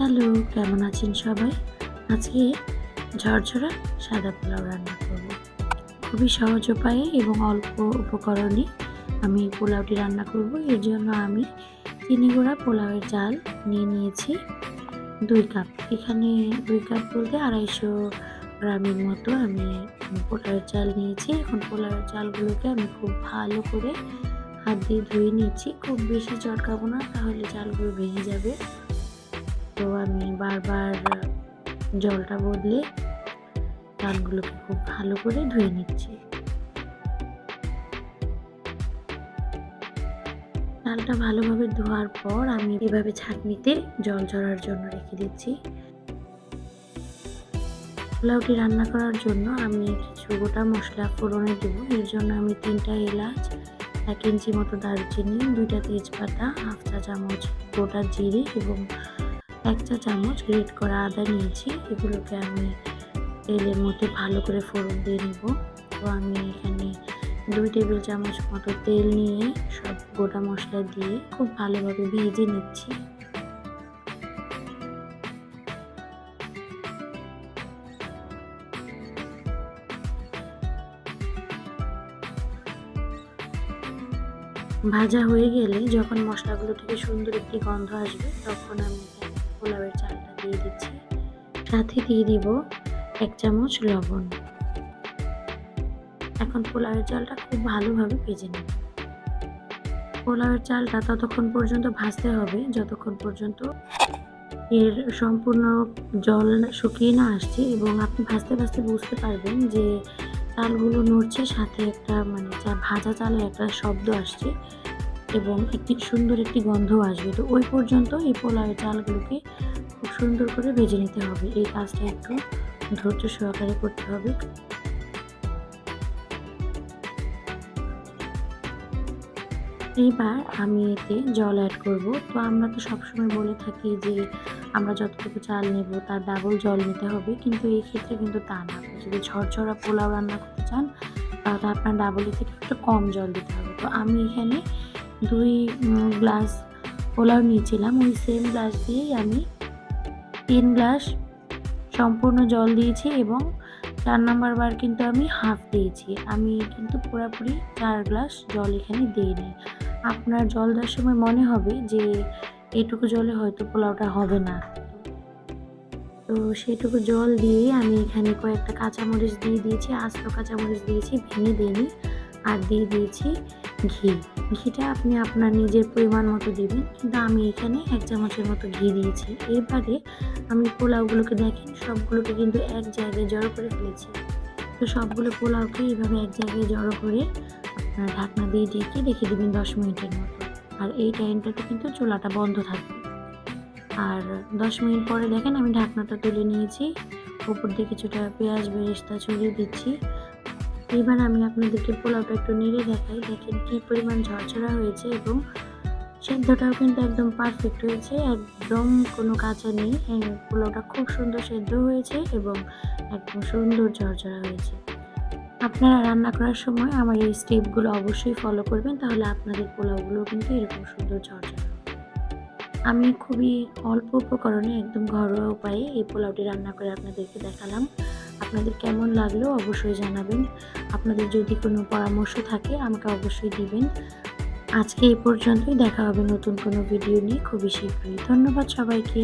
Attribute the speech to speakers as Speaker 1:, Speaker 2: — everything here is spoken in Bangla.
Speaker 1: হ্যালো, কেমন আছেন সবাই? আজকে ঝরঝরা সাদা পোলাও রান্না করব। খুবই সহজ উপায়ে এবং অল্প উপকরণে আমি এই পোলাওটি রান্না করব। এর জন্য আমি চিনি গুঁড়া পোলাওয়ের চাল নিয়ে নিয়েছি 2 কাপ। এখানে 2 কাপ বলতে 250 গ্রামের মতো আমি পোলাওয়ের চাল নিয়েছি। এখন পোলাওয়ের চালগুলোকে আমি খুব ভালো করে হাত দিয়ে ধুয়ে নিচ্ছি। খুব বেশি চটকাবো না, তাহলে চালগুলো ভেঙে যাবে। তো আমি বারবার জলটা বদলে চালগুলোকে খুব ভালো করে ধুয়ে নিচ্ছি। চালটা ভালোভাবে ধোয়ার পর আমি এভাবে ছাঁকনিতে জল ঝরার জন্য রেখে দিচ্ছি। পোলাওটি রান্না করার জন্য আমি কিছু গোটা মশলা ফোড়নে দেব। এর জন্য আমি 3টা এলাচ, 1 ইঞ্চি মতো দারচিনি, 2টা তেজপাতা, 1/2 চা চামচ গোটা জিরে এবং 1 চা চামচ গ্রেট করা আদা নিয়েছি। এগুলোকে আমি তেলের মধ্যে ভালো করে ফোড়ন দিয়ে নেব। তো আমি এখানে 2 টেবিল চামচ মতো তেল নিয়ে সব গোটা মশলা দিয়ে খুব ভালোভাবে ভেজে নিচ্ছি। ভাজা হয়ে গেলে যখন মশলাগুলো থেকে সুন্দর একটি গন্ধ আসবে, তখন আমি এখানে পোলাওয়ের চালটা দিয়ে দিচ্ছি। সাথে দিয়ে দিব 1 চামচ লবণ। এখন পোলাওয়ের চালটা খুব ভালোভাবে ভেজে নেব। পোলাওয়ের চালটা ততক্ষণ পর্যন্ত ভাজতে হবে যতক্ষণ পর্যন্ত এর সম্পূর্ণ জল শুকিয়ে না আসছে, এবং আপনি ভাজতে ভাজতে বুঝতে পারবেন যে চালগুলো নড়ছে, সাথে একটা ভাজা চালের একটা শব্দ আসছে এবং একটি সুন্দর একটি গন্ধ আসবে। তো ওই পর্যন্ত এই পোলাওয়ের চালগুলোকে খুব সুন্দর করে ভেজে নিতে হবে। এই কাজটা একটু ধৈর্য সহকারে করতে হবে। এইবার আমি এতে জল অ্যাড করব। তো আমরা তো সবসময় বলে থাকি যে আমরা যতটুকু চাল নেব তার ডাবল জল নিতে হবে, কিন্তু এই ক্ষেত্রে কিন্তু তা না। আপনি যদি ঝরঝরা পোলাও রান্না করতে চান তাহলে আপনার ডাবলের থেকে একটু কম জল দিতে হবে। তো আমি এখানে 2 গ্লাস পোলাও নিয়েছিলাম, ওই সেম গ্লাস দিয়েই আমি 3 গ্লাস সম্পূর্ণ জল দিয়েছি এবং 4 নাম্বার বার কিন্তু আমি হাফ দিয়েছি। আমি কিন্তু পুরোপুরি 4 গ্লাস জল এখানে দিইনি। আপনার জল দেওয়ার সময় মনে হবে যে এটুকু জলে হয়তো পোলাওটা হবে না, তো সেটুকু জল দিয়ে আমি এখানে কয়েকটা কাঁচামরিচ দিয়ে দিয়েছি। আস্ত কাঁচামরিচ দিয়েছি, ভেঙে দিইনি। আর দিয়ে দিয়েছি ঘি। ঘিটা আপনি আপনার নিজের পরিমাণ মতো দিবেন, কিন্তু আমি এখানে 1 চামচের মতো ঘি দিয়েছি। এবারে আমি পোলাওগুলোকে দেখেন সবগুলোকে কিন্তু এক জায়গায় জড়ো করে ফেলেছি। তো সবগুলো পোলাওকে এইভাবে এক জায়গায় জড়ো করে আপনার ঢাকনা দিয়ে ঢেকে রেখে দেবেন 10 মিনিটের মতো। আর এই টাইমটাতে কিন্তু চুলাটা বন্ধ থাকবে। আর 10 মিনিট পরে দেখেন আমি ঢাকনাটা তুলে নিয়েছি। উপর দিয়ে কিছুটা পেঁয়াজ বেরেস্তা ছড়িয়ে দিচ্ছি। এবার আমি আপনাদেরকে পোলাওটা একটু নেড়ে দেখাই। দেখেন কী পরিমাণ ঝরঝরা হয়েছে এবং সেদ্ধটাও কিন্তু একদম পারফেক্ট হয়েছে, একদম কোনো কাঁচা নেই। পোলাওটা খুব সুন্দর সেদ্ধ হয়েছে এবং একদম সুন্দর ঝরঝরা হয়েছে। আপনারা রান্না করার সময় আমার এই স্টেপগুলো অবশ্যই ফলো করবেন, তাহলে আপনাদের পোলাওগুলো কিন্তু এরকম সুন্দর ঝরঝরা। আমি খুবই অল্প উপকরণে একদম ঘরোয়া উপায়ে এই পোলাওটি রান্না করে আপনাদেরকে দেখালাম। আপনাদের কেমন লাগলো অবশ্যই জানাবেন। আপনাদের যদি কোনো পরামর্শ থাকে আমাকে অবশ্যই দিবেন। আজকে এই পর্যন্তই, দেখা হবে নতুন কোনো ভিডিও নিয়ে খুবই শীঘ্রই। ধন্যবাদ সবাইকে।